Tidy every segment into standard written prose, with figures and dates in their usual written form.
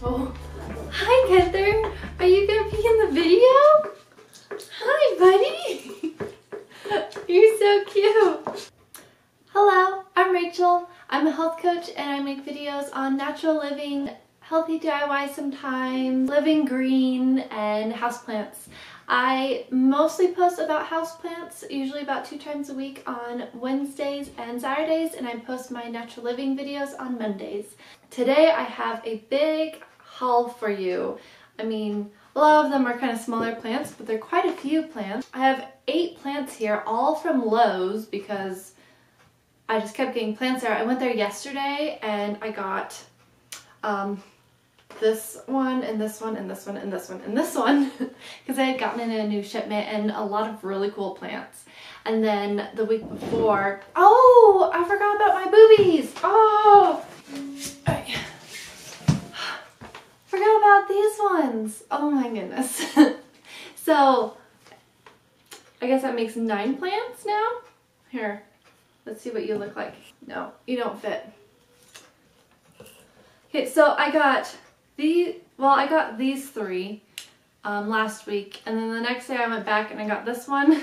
Oh, hi Gunther. Are you gonna be in the video? Hi, buddy. You're so cute. Hello, I'm Rachel. I'm a health coach and I make videos on natural living, healthy DIY sometimes, living green, and houseplants. I mostly post about houseplants, usually about 2 times a week on Wednesdays and Saturdays, and I post my natural living videos on Mondays. Today I have a big haul for you. I mean, a lot of them are kind of smaller plants, but there are quite a few plants. I have 8 plants here, all from Lowe's, because I just kept getting plants there. I went there yesterday and I got this one and this one and this one and this one and this one because I had gotten in a new shipment and a lot of really cool plants. And then the week before, oh, I forgot about my boobies. Oh, right. Forgot about these ones. Oh my goodness. So I guess that makes 9 plants now. Here, let's see what you look like. No, you don't fit. Okay, so I got these 3 last week, and then the next day I went back and I got this one.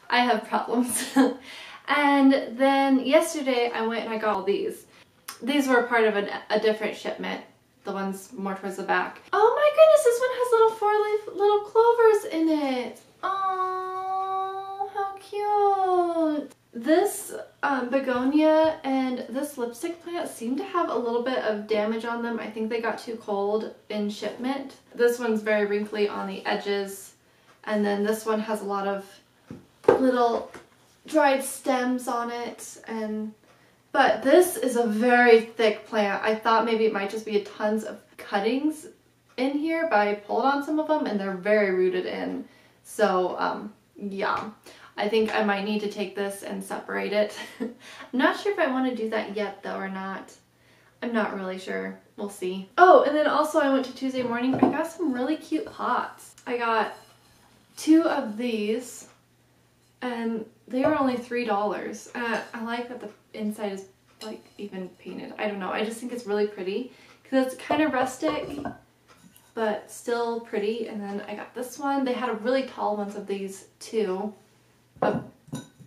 I have problems. And then yesterday I went and I got all these. These were part of a different shipment, the ones more towards the back. Oh my goodness, this one has little 4-leaf little clovers in it. Oh, how cute. This Begonia and this lipstick plant seem to have a little bit of damage on them. I think they got too cold in shipment. This one's very wrinkly on the edges, and then this one has a lot of little dried stems on it. But this is a very thick plant. I thought maybe it might just be tons of cuttings in here, but I pulled on some of them and they're very rooted in. So yeah. I think I might need to take this and separate it. I'm not sure if I want to do that yet though or not. I'm not really sure. We'll see. Oh, and then also I went to Tuesday morning. I got some really cute pots. I got 2 of these and they were only $3. I like that the inside is like even painted. I don't know. I just think it's really pretty because it's kind of rustic but still pretty. And then I got this one. They had really tall ones of these too, of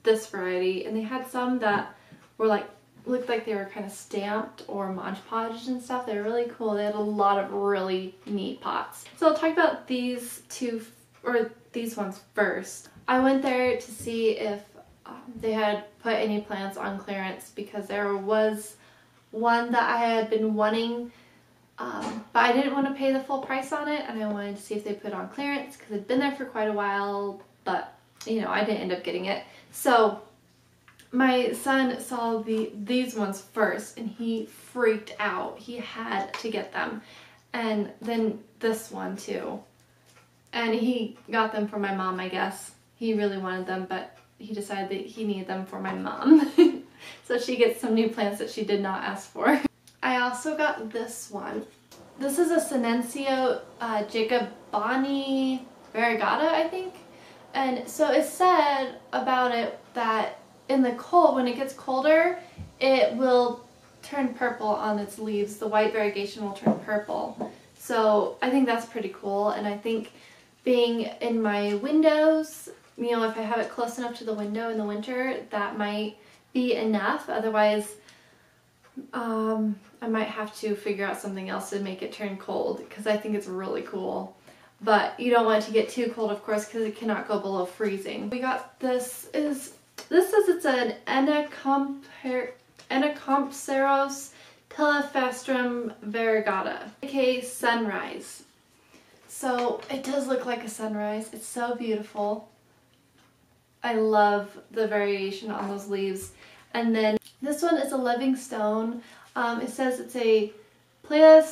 this variety, and they had some that were like looked like they were kind of stamped or Mod Podged and stuff. They were really cool. They had a lot of really neat pots. So I'll talk about these 2 or these ones first. I went there to see if they had put any plants on clearance because there was one that I had been wanting, but I didn't want to pay the full price on it, and I wanted to see if they put it on clearance because it'd been there for quite a while, but you know, I didn't end up getting it. So my son saw these ones first and he freaked out. He had to get them. And then this one too. And he got them for my mom, I guess. He really wanted them, but he decided that he needed them for my mom. So she gets some new plants that she did not ask for. I also got this one. This is a Synanceia Begonia Variegata, I think. And so it said about it that in the cold, when it gets colder, it will turn purple on its leaves. The white variegation will turn purple. So I think that's pretty cool. And I think being in my windows, you know, if I have it close enough to the window in the winter, that might be enough. Otherwise, I might have to figure out something else to make it turn cold because I think it's really cool. But you don't want it to get too cold, of course, because it cannot go below freezing. We got this says it's an Enacomceros telefastrum variegata, aka sunrise. So it does look like a sunrise. It's so beautiful. I love the variation on those leaves. And then this one is a living stone. It says it's a Pylea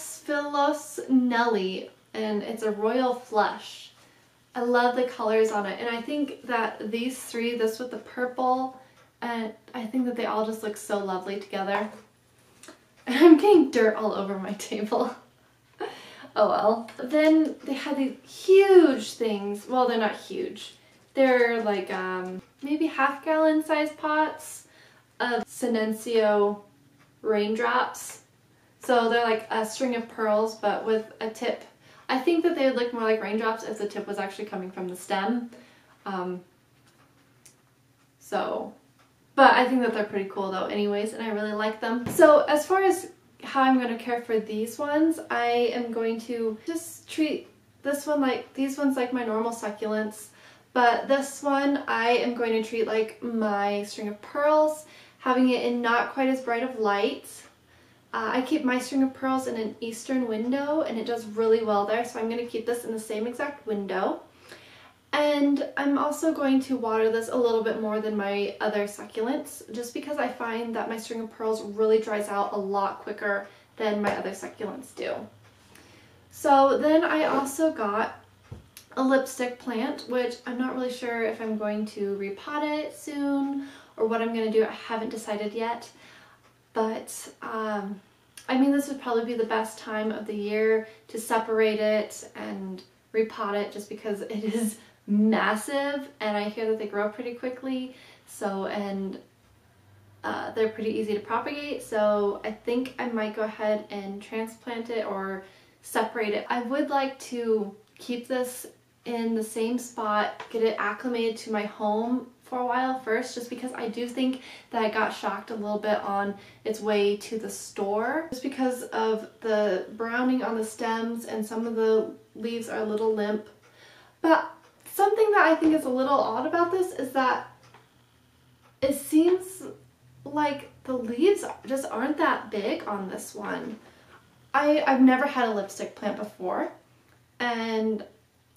Mullis, and it's a royal flush. I love the colors on it, and I think that these 3, this with the purple, and I think that they all just look so lovely together. And I'm getting dirt all over my table. Oh well. Then they had these huge things. Well, they're not huge. They're like maybe half-gallon size pots of Synanceia raindrops. So they're like a string of pearls, but with a tip. I think that they would look more like raindrops if the tip was actually coming from the stem. But I think that they're pretty cool though anyways, and I really like them. So as far as how I'm going to care for these ones, I am going to just treat this one like, these ones like my normal succulents, but this one I am going to treat like my string of pearls, having it in not quite as bright of light. I keep my string of pearls in an eastern window and it does really well there, so I'm going to keep this in the same exact window. And I'm also going to water this a little bit more than my other succulents, just because I find that my string of pearls really dries out a lot quicker than my other succulents do. So then I also got a lipstick plant, which I'm not really sure if I'm going to repot it soon or what I'm going to do. I haven't decided yet. But I mean, this would probably be the best time of the year to separate it and repot it, just because it is massive and I hear that they grow pretty quickly. So, and they're pretty easy to propagate. So I think I might go ahead and transplant it or separate it. I would like to keep this in the same spot, get it acclimated to my home for a while first, just because I do think that I got shocked a little bit on its way to the store, just because of the browning on the stems and some of the leaves are a little limp. But something that I think is a little odd about this is that it seems like the leaves just aren't that big on this one. I've never had a lipstick plant before, and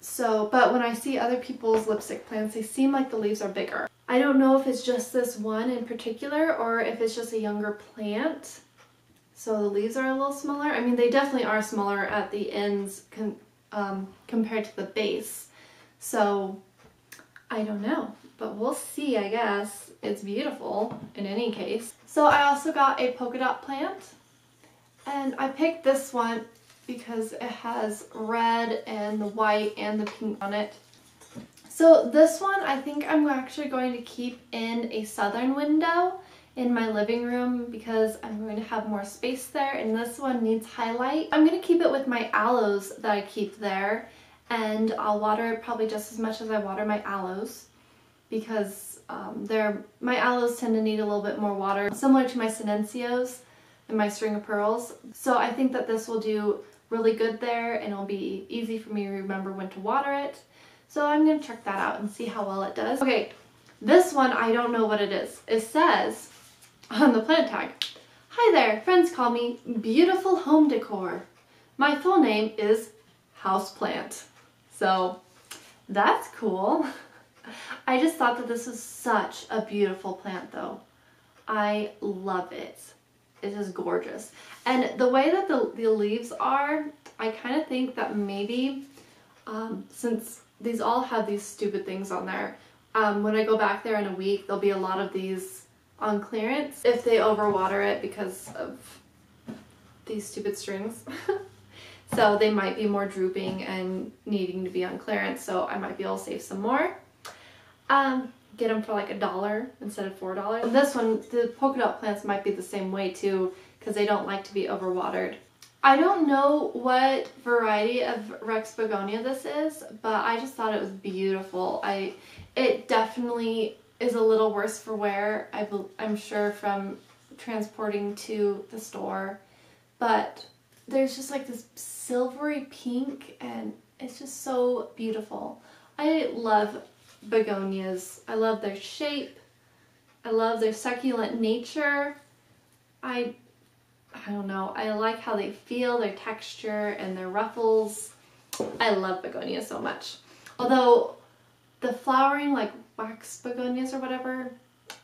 so, but when I see other people's lipstick plants, they seem like the leaves are bigger. I don't know if it's just this one in particular or if it's just a younger plant, so the leaves are a little smaller. I mean, they definitely are smaller at the ends compared to the base. So, I don't know, but we'll see, I guess. It's beautiful in any case. So I also got a polka dot plant, and I picked this one because it has red and the white and the pink on it. So this one I think I'm actually going to keep in a southern window in my living room because I'm going to have more space there, and this one needs highlight. I'm going to keep it with my aloes that I keep there, and I'll water it probably just as much as I water my aloes, because my aloes tend to need a little bit more water, similar to my Synanceas and my string of pearls. So I think that this will do really good there, and it'll be easy for me to remember when to water it. So I'm going to check that out and see how well it does. Okay, this one I don't know what it is. It says on the plant tag, "Hi there, friends call me Beautiful Home Decor. My full name is Houseplant." So that's cool. I just thought that this was such a beautiful plant though. I love it. It is gorgeous. And the way that the leaves are, I kind of think that maybe, since these all have these stupid things on there, when I go back there in a week, there'll be a lot of these on clearance if they overwater it because of these stupid strings. So they might be more drooping and needing to be on clearance, so I might be able to save some more. Get them for like $1 instead of $4. And this one, the polka dot plants might be the same way too, because they don't like to be overwatered. I don't know what variety of Rex Begonia this is, but I just thought it was beautiful. It definitely is a little worse for wear, I'm sure, from transporting to the store, but there's just like this silvery pink and it's just so beautiful. I love begonias. I love their shape. I love their succulent nature. I don't know. I like how they feel, their texture and their ruffles. I love begonias so much. Although the flowering, like wax begonias or whatever,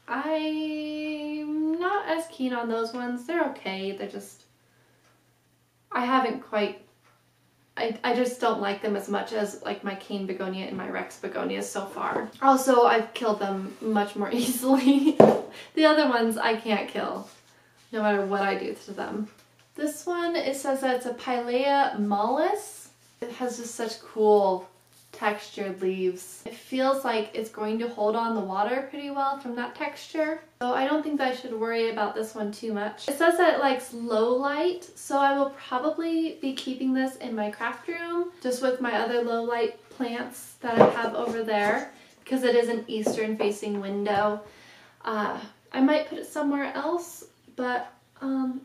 I'm not as keen on those ones. They're okay. They're just, I haven't quite, I just don't like them as much as like my cane begonia and my Rex begonias so far. Also, I've killed them much more easily. The other ones I can't kill, no matter what I do to them. This one, it says that it's a Pylea Mullis. It has just such cool textured leaves. It feels like it's going to hold on the water pretty well from that texture. So I don't think that I should worry about this one too much. It says that it likes low light, so I will probably be keeping this in my craft room just with my other low light plants that I have over there because it is an eastern facing window. I might put it somewhere else, but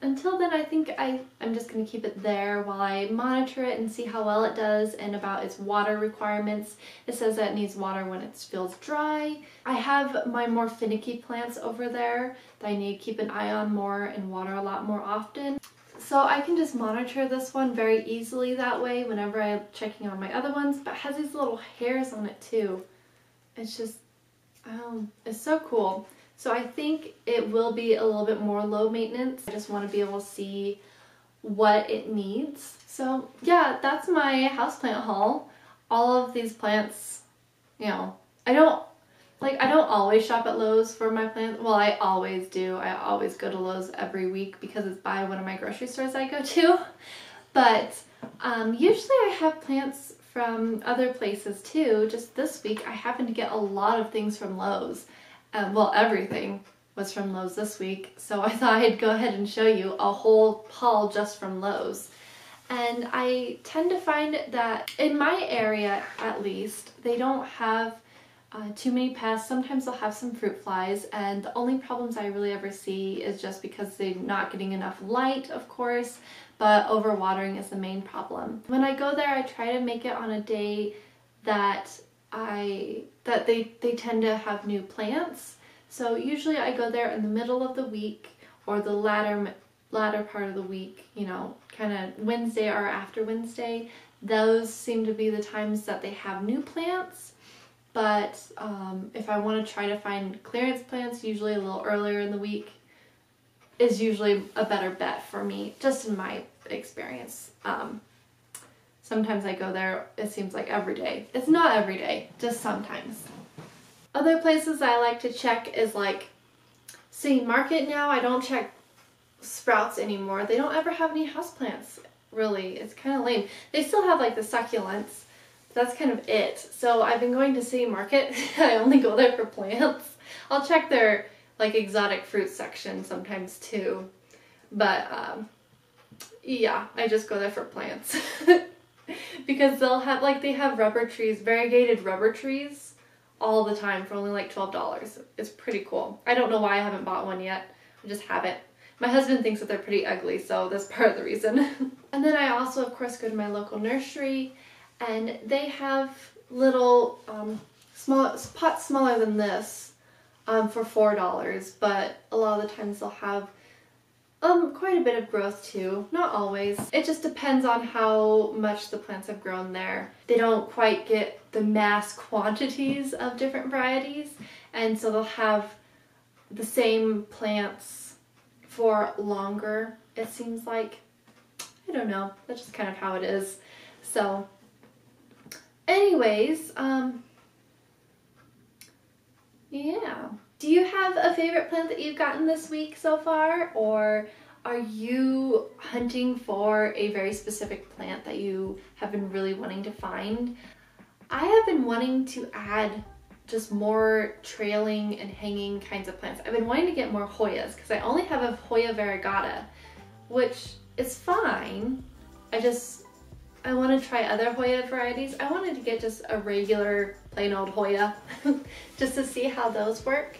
until then I think I'm just going to keep it there while I monitor it and see how well it does and about its water requirements. It says that it needs water when it feels dry. I have my more finicky plants over there that I need to keep an eye on more and water a lot more often. So I can just monitor this one very easily that way whenever I'm checking on my other ones, but it has these little hairs on it too. It's just, it's so cool. So I think it will be a little bit more low maintenance. I just want to be able to see what it needs. So yeah, that's my houseplant haul. All of these plants, you know, I don't always shop at Lowe's for my plants. Well, I always do. I always go to Lowe's every week because it's by one of my grocery stores I go to. But usually I have plants from other places too. Just this week I happened to get a lot of things from Lowe's. Well, everything was from Lowe's this week, so I thought I'd go ahead and show you a whole haul just from Lowe's. And I tend to find that in my area, at least, they don't have too many pests. Sometimes they'll have some fruit flies, and the only problems I really ever see is just because they're not getting enough light, of course, but overwatering is the main problem. When I go there, I try to make it on a day that they tend to have new plants. So usually I go there in the middle of the week or the latter part of the week, you know, kind of Wednesday or after Wednesday. Those seem to be the times that they have new plants. But if I want to try to find clearance plants, usually a little earlier in the week is usually a better bet for me, just in my experience. Sometimes I go there, it seems like every day. It's not every day, just sometimes. Other places I like to check is like City Market now. I don't check Sprouts anymore. They don't ever have any houseplants, really. It's kind of lame. They still have like the succulents. That's kind of it. So I've been going to City Market. I only go there for plants. I'll check their like exotic fruit section sometimes too. But yeah, I just go there for plants. Because they'll have, like, they have rubber trees, variegated rubber trees all the time for only like $12. It's pretty cool. I don't know why I haven't bought one yet. I just haven't. My husband thinks that they're pretty ugly, so that's part of the reason. And then I also, of course, go to my local nursery, and they have little small pots smaller than this for $4, but a lot of the times they'll have quite a bit of growth too. Not always. It just depends on how much the plants have grown there. They don't quite get the mass quantities of different varieties, and so they'll have the same plants for longer, it seems like. I don't know. That's just kind of how it is. So anyways, yeah. Do you have a favorite plant that you've gotten this week so far, or are you hunting for a very specific plant that you have been really wanting to find? I have been wanting to add just more trailing and hanging kinds of plants. I've been wanting to get more Hoyas because I only have a Hoya Variegata, which is fine. I want to try other Hoya varieties. I wanted to get just a regular plain old Hoya just to see how those work.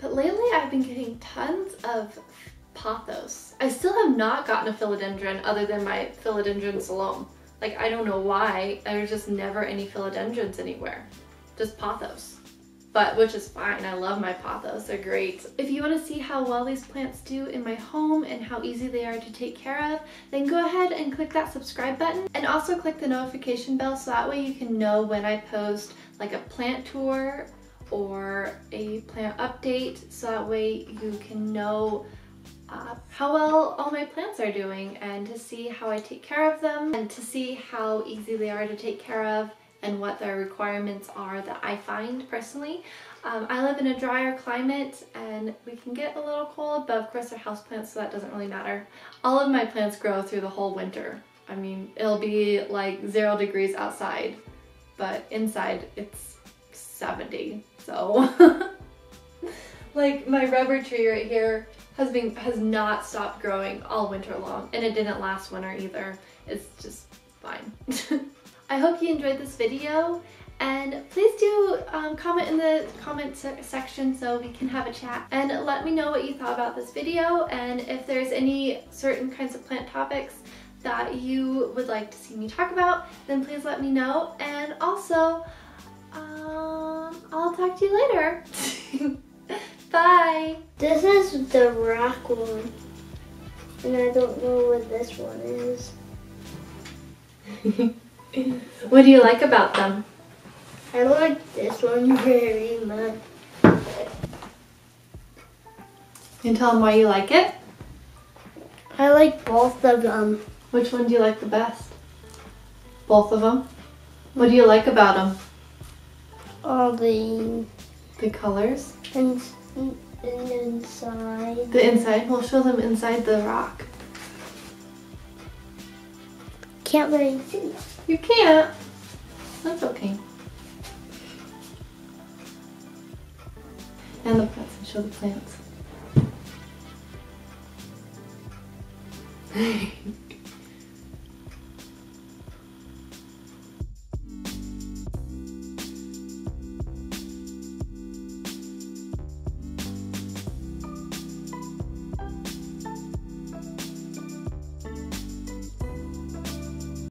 But lately I've been getting tons of Pothos. I still have not gotten a philodendron other than my philodendron Salome. Like, I don't know why, there's just never any philodendrons anywhere. Just Pothos. But, which is fine, I love my Pothos, they're great. If you want to see how well these plants do in my home and how easy they are to take care of, then go ahead and click that subscribe button, and also click the notification bell so that way you can know when I post like a plant tour or a plant update, so that way you can know how well all my plants are doing, and to see how I take care of them, and to see how easy they are to take care of and what their requirements are that I find personally. I live in a drier climate and we can get a little cold, but of course they're houseplants, so that doesn't really matter. All of my plants grow through the whole winter. I mean, it'll be like 0 degrees outside but inside it's 70. So like my rubber tree right here has not stopped growing all winter long, and it didn't last winter either. It's just fine. I hope you enjoyed this video, and please do comment in the comment section so we can have a chat, and let me know what you thought about this video, and if there's any certain kinds of plant topics that you would like to see me talk about, then please let me know. And also I'll talk to you later. Bye. This is the rock one, and I don't know what this one is. What do you like about them? I like this one very much. Can you tell them why you like it? I like both of them. Which one do you like the best? Both of them? What do you like about them? All the colors? Inside. The inside? We'll show them inside the rock. Can't really see. You can't. That's okay. And the plants, and show the plants.